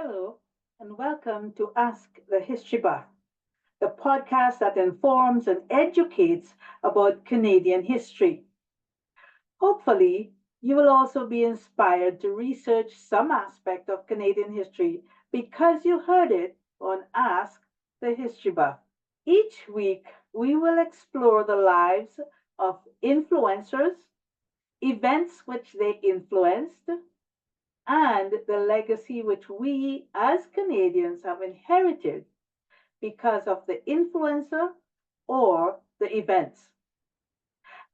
Hello, and welcome to Ask the History Buff, the podcast that informs and educates about Canadian history. Hopefully, you will also be inspired to research some aspect of Canadian history because you heard it on Ask the History Buff. Each week, we will explore the lives of influencers, events which they influenced, and the legacy which we as Canadians have inherited because of the influencer or the events.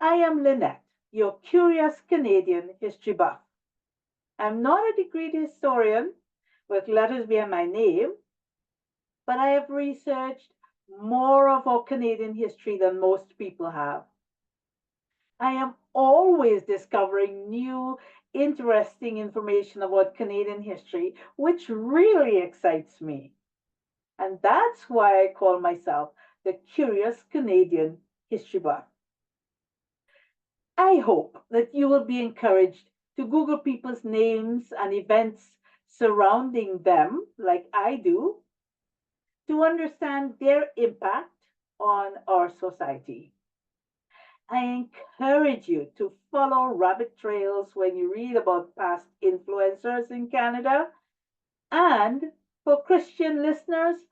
I am Lynette, your curious Canadian history buff. I'm not a degreed historian with letters behind my name, but I have researched more of our Canadian history than most people have. I am always discovering new, interesting information about Canadian history, which really excites me. And that's why I call myself the Curious Canadian History Buff. I hope that you will be encouraged to Google people's names and events surrounding them, like I do, to understand their impact on our society. I encourage you to follow rabbit trails when you read about past influencers in Canada. And for Christian listeners,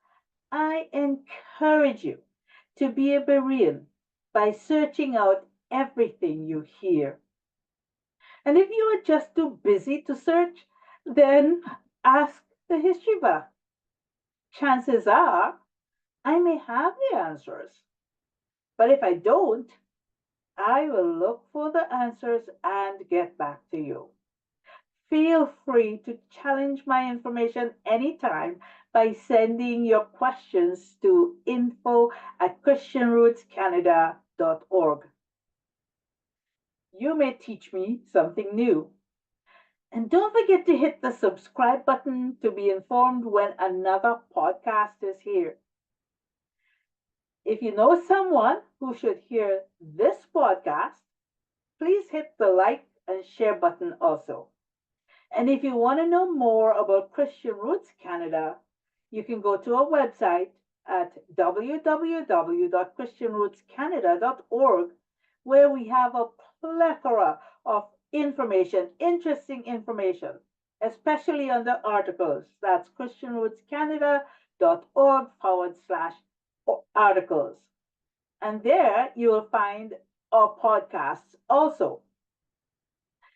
I encourage you to be a Berean by searching out everything you hear. And if you are just too busy to search, then ask the history buff. Chances are I may have the answers. But if I don't, I will look for the answers and get back to you. Feel free to challenge my information anytime by sending your questions to info@christianrootscanada.org. You may teach me something new. And don't forget to hit the subscribe button to be informed when another podcast is here. If you know someone who should hear this podcast, please hit the like and share button also. And if you want to know more about Christian Roots Canada, you can go to our website at www.christianrootscanada.org, where we have a plethora of information, interesting information, especially under articles. That's christianrootscanada.org/articles. And there you will find our podcasts also.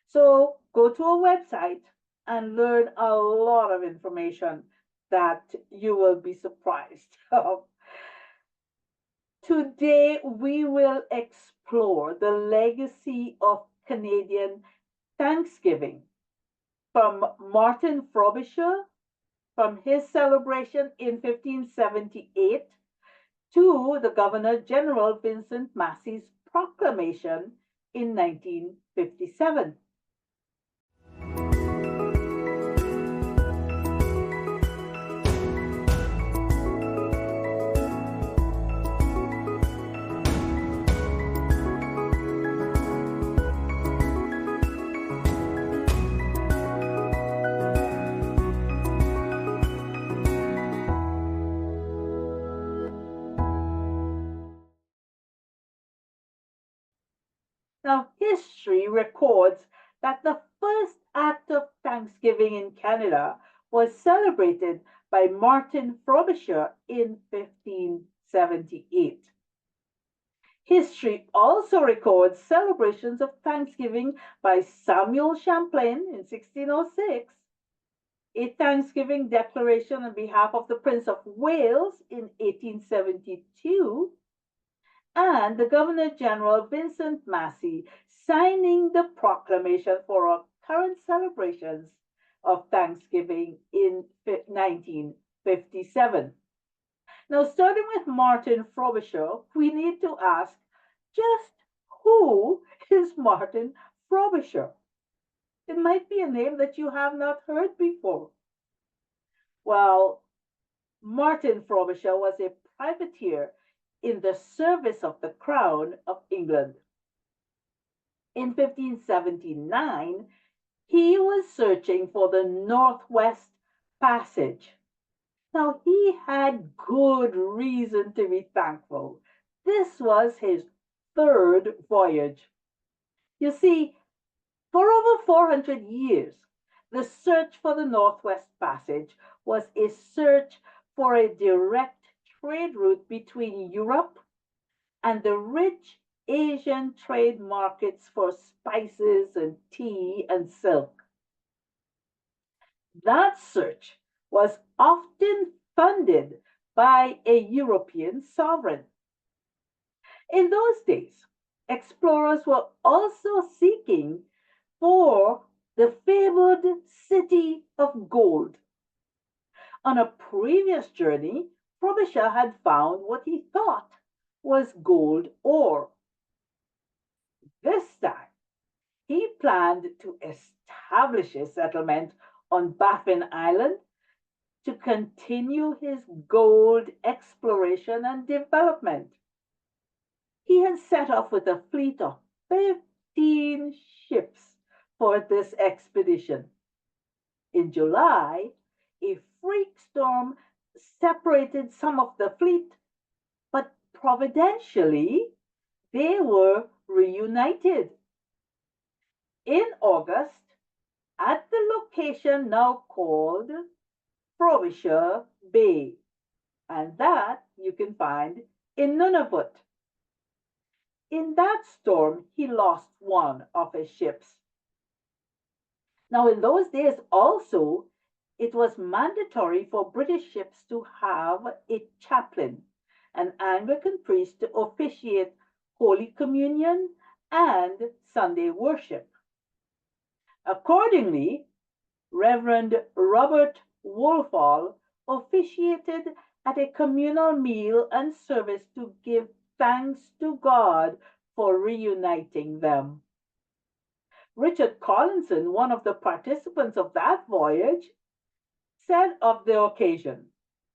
So go to our website and learn a lot of information that you will be surprised of. Today, we will explore the legacy of Canadian Thanksgiving from Martin Frobisher, from his celebration in 1578 to the Governor General Vincent Massey's proclamation in 1957. Now, history records that the first act of Thanksgiving in Canada was celebrated by Martin Frobisher in 1578. History also records celebrations of Thanksgiving by Samuel Champlain in 1606, a Thanksgiving declaration on behalf of the Prince of Wales in 1872, and the Governor General Vincent Massey signing the proclamation for our current celebrations of Thanksgiving in 1957. Now, starting with Martin Frobisher, we need to ask just who is Martin Frobisher? It might be a name that you have not heard before. Well, Martin Frobisher was a privateer in the service of the Crown of England. In 1579, he was searching for the northwest Passage. Now, he had good reason to be thankful. This was his third voyage. You see, for over 400 years, the search for the Northwest Passage was a search for a direct trade route between Europe and the rich Asian trade markets for spices and tea and silk. That search was often funded by a European sovereign. In those days, explorers were also seeking for the fabled city of gold. On a previous journey, Frobisher had found what he thought was gold ore. This time, he planned to establish a settlement on Baffin Island to continue his gold exploration and development. He had set off with a fleet of 15 ships for this expedition. In July, a freak storm separated some of the fleet, but providentially, they were reunited. In August, at the location now called Frobisher Bay, and that you can find in Nunavut. In that storm, he lost one of his ships. Now, in those days also, it was mandatory for British ships to have a chaplain, an Anglican priest to officiate Holy Communion and Sunday worship. Accordingly, Reverend Robert Woolfall officiated at a communal meal and service to give thanks to God for reuniting them. Richard Collinson, one of the participants of that voyage, said of the occasion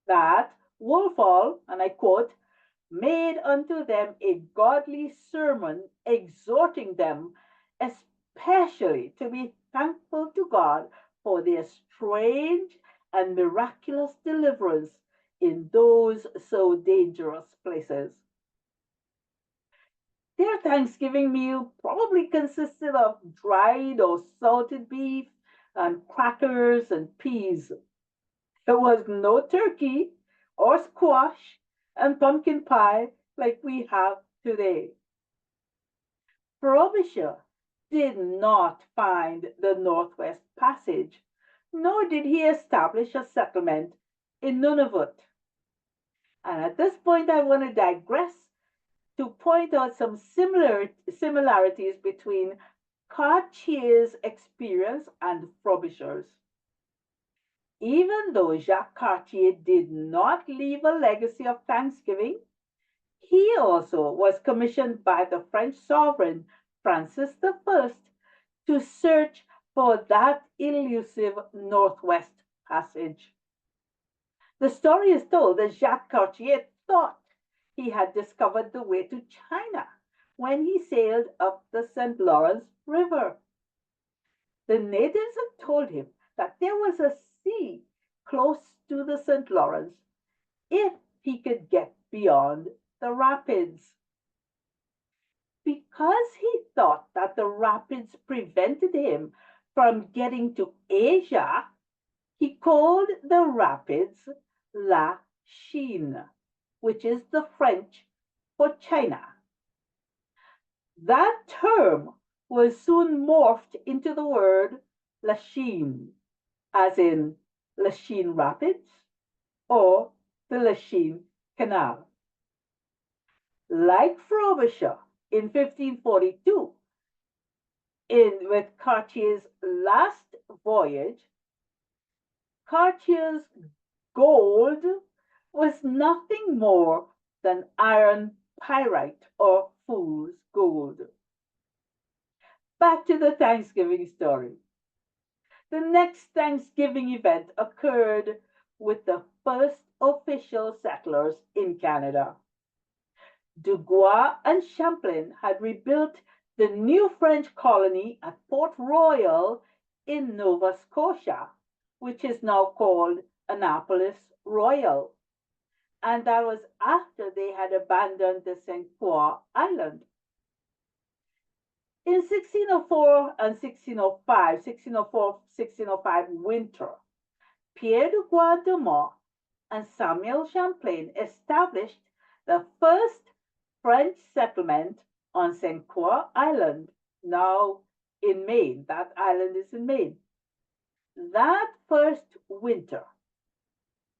that Woolfall, and I quote, made unto them a godly sermon, exhorting them especially to be thankful to God for their strange and miraculous deliverance in those so dangerous places. Their Thanksgiving meal probably consisted of dried or salted beef and crackers and peas. There was no turkey or squash and pumpkin pie like we have today. Frobisher did not find the Northwest Passage, nor did he establish a settlement in Nunavut. And at this point, I want to digress to point out some similarities between Cartier's experience and Frobisher's. Even though Jacques Cartier did not leave a legacy of thanksgiving, he also was commissioned by the French sovereign Francis I to search for that elusive Northwest Passage. The story is told that Jacques Cartier thought he had discovered the way to China when he sailed up the St. Lawrence River. The natives had told him that there was a sea close to the St. Lawrence if he could get beyond the rapids. Because he thought that the rapids prevented him from getting to Asia, he called the rapids La Chine, which is the French for China. That term was soon morphed into the word Lachine, as in Lachine Rapids or the Lachine Canal. Like Frobisher in 1542, with Cartier's last voyage, Cartier's gold was nothing more than iron pyrite or fool's gold. Back to the Thanksgiving story. The next Thanksgiving event occurred with the first official settlers in Canada. Dubois and Champlain had rebuilt the new French colony at Port Royal in Nova Scotia, which is now called Annapolis Royal. And that was after they had abandoned the St. Croix Island. In 1604 and 1605 winter, Pierre de Guademont and Samuel Champlain established the first French settlement on St. Croix Island, now in Maine. That island is in Maine. That first winter,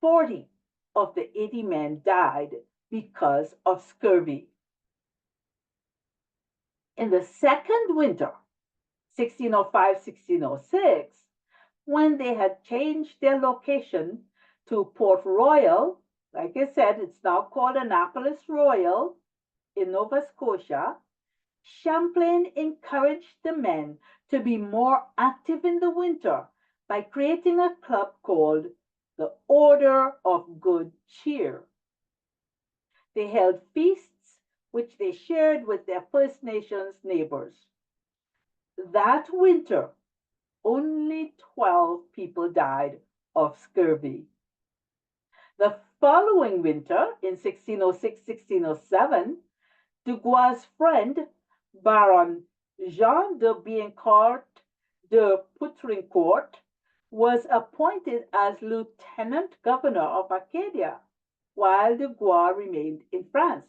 40 of the 80 men died because of scurvy. In the second winter, 1605-1606, when they had changed their location to Port Royal, like I said, it's now called Annapolis Royal in Nova Scotia, Champlain encouraged the men to be more active in the winter by creating a club called the Order of Good Cheer. They held feasts which they shared with their First Nations neighbors. That winter, only 12 people died of scurvy. The following winter, in 1606-1607, Dubois' friend, Baron Jean de Biencourt de Poutrincourt, was appointed as lieutenant governor of Acadia, while Dubois remained in France.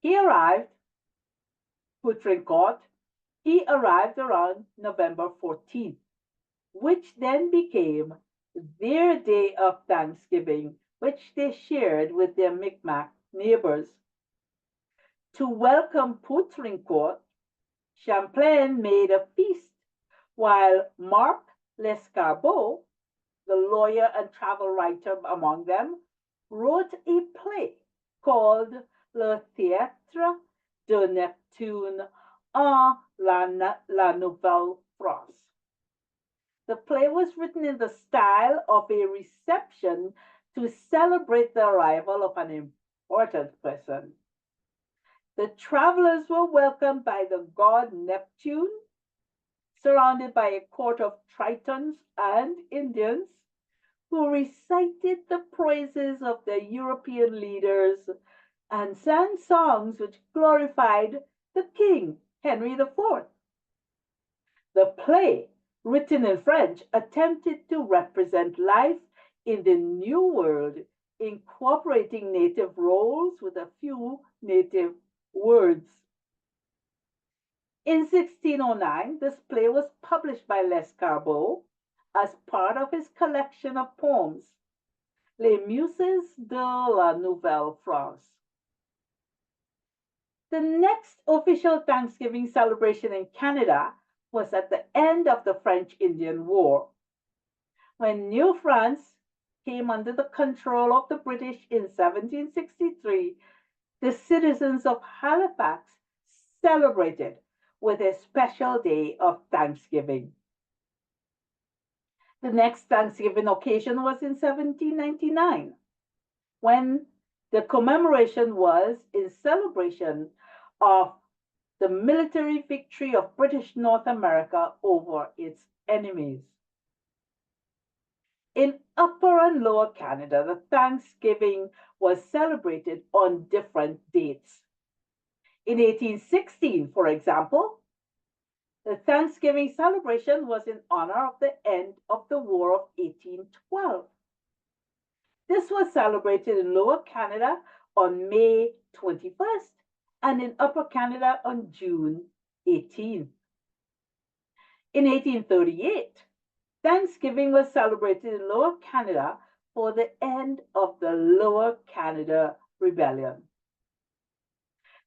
He arrived around November 14th, which then became their day of Thanksgiving, which they shared with their Mi'kmaq neighbors. To welcome Poutrincourt, Champlain made a feast, while Marc Lescarbot, the lawyer and travel writer among them, wrote a play called Le Théâtre de Neptune en la Nouvelle-France. The play was written in the style of a reception to celebrate the arrival of an important person. The travelers were welcomed by the god Neptune, surrounded by a court of Tritons and Indians, who recited the praises of the European leaders and sang songs which glorified the king, Henry IV. The play, written in French, attempted to represent life in the New World, incorporating native roles with a few native words. In 1609, this play was published by Lescarbot as part of his collection of poems, Les Muses de la Nouvelle-France. The next official Thanksgiving celebration in Canada was at the end of the French-Indian War. When New France came under the control of the British in 1763, the citizens of Halifax celebrated with a special day of Thanksgiving. The next Thanksgiving occasion was in 1799, when the commemoration was in celebration of the military victory of British North America over its enemies. In Upper and Lower Canada, the Thanksgiving was celebrated on different dates. In 1816, for example, the Thanksgiving celebration was in honor of the end of the War of 1812. This was celebrated in Lower Canada on May 21st and in Upper Canada on June 18th. In 1838, Thanksgiving was celebrated in Lower Canada for the end of the Lower Canada Rebellion.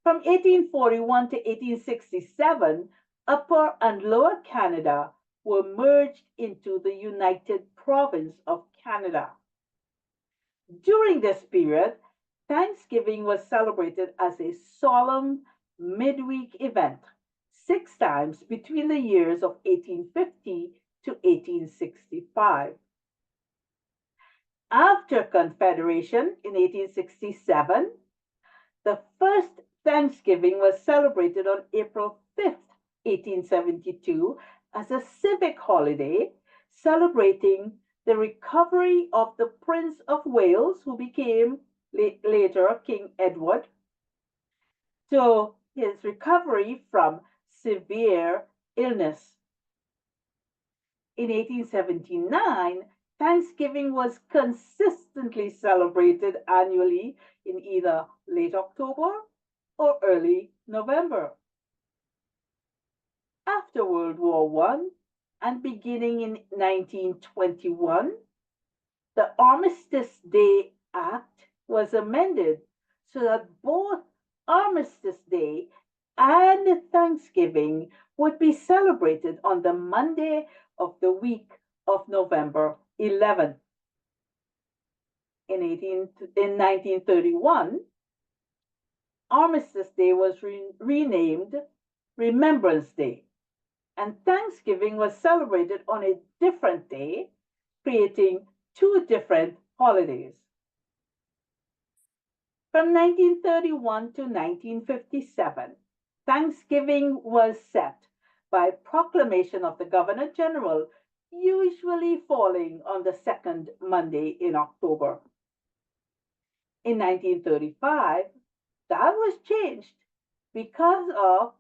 From 1841 to 1867, Upper and Lower Canada were merged into the United Province of Canada. During this period, Thanksgiving was celebrated as a solemn midweek event 6 times between the years of 1850 to 1865. After Confederation in 1867, the first Thanksgiving was celebrated on April 5th, 1872, as a civic holiday, celebrating the recovery of the Prince of Wales, who became later King Edward, to his recovery from severe illness. In 1879, Thanksgiving was consistently celebrated annually in either late October or early November. After World War I and beginning in 1921, the Armistice Day Act was amended so that both Armistice Day and Thanksgiving would be celebrated on the Monday of the week of November 11th. In 1931, Armistice Day was renamed Remembrance Day, and Thanksgiving was celebrated on a different day, creating two different holidays. From 1931 to 1957, Thanksgiving was set by proclamation of the Governor General, usually falling on the second Monday in October. In 1935, that was changed because of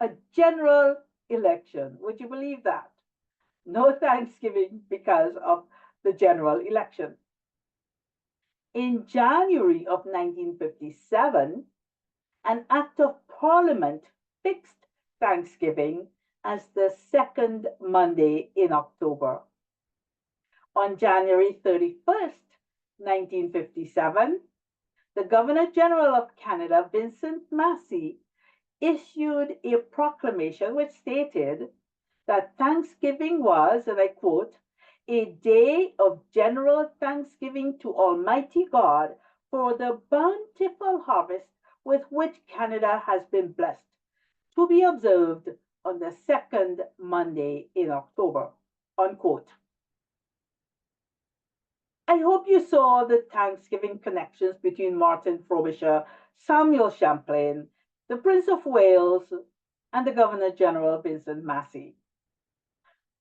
a general election. Would you believe that? No Thanksgiving because of the general election. In January of 1957, an act of parliament fixed Thanksgiving as the second Monday in October. On January 31st, 1957, the Governor General of Canada, Vincent Massey, issued a proclamation which stated that Thanksgiving was, and I quote, a day of general thanksgiving to Almighty God for the bountiful harvest with which Canada has been blessed, to be observed on the second Monday in October, unquote. I hope you saw the Thanksgiving connections between Martin Frobisher, Samuel Champlain, the Prince of Wales, and the Governor General Vincent Massey.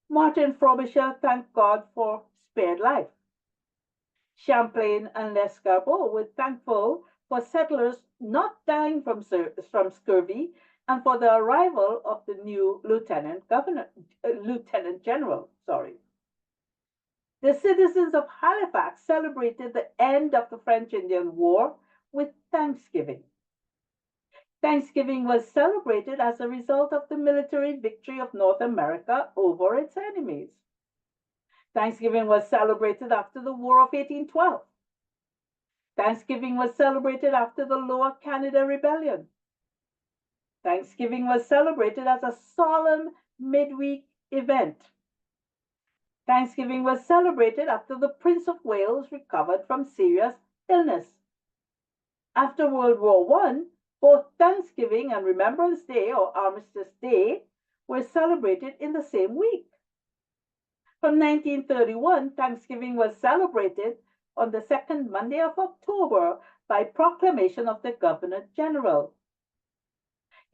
Martin Frobisher thanked God for spared life. Champlain and Lescarbot were thankful for settlers not dying from scurvy and for the arrival of the new Lieutenant General. The citizens of Halifax celebrated the end of the French Indian War with Thanksgiving. Thanksgiving was celebrated as a result of the military victory of North America over its enemies. Thanksgiving was celebrated after the War of 1812. Thanksgiving was celebrated after the Lower Canada Rebellion. Thanksgiving was celebrated as a solemn midweek event. Thanksgiving was celebrated after the Prince of Wales recovered from serious illness. After World War I, both Thanksgiving and Remembrance Day or Armistice Day were celebrated in the same week. From 1931, Thanksgiving was celebrated on the second Monday of October by proclamation of the Governor General.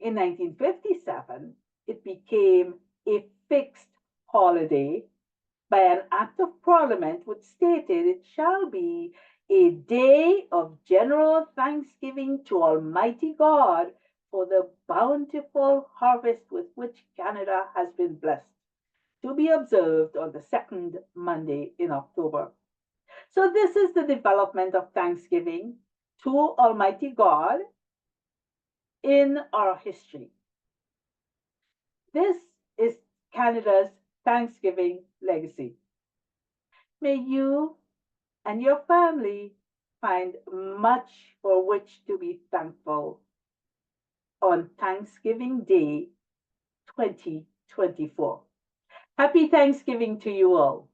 In 1957, it became a fixed holiday by an act of Parliament which stated it shall be a day of general thanksgiving to Almighty God for the bountiful harvest with which Canada has been blessed, to be observed on the second Monday in October. So this is the development of Thanksgiving to Almighty God in our history. This is Canada's Thanksgiving legacy. May you and your family find much for which to be thankful on Thanksgiving Day 2024. Happy Thanksgiving to you all.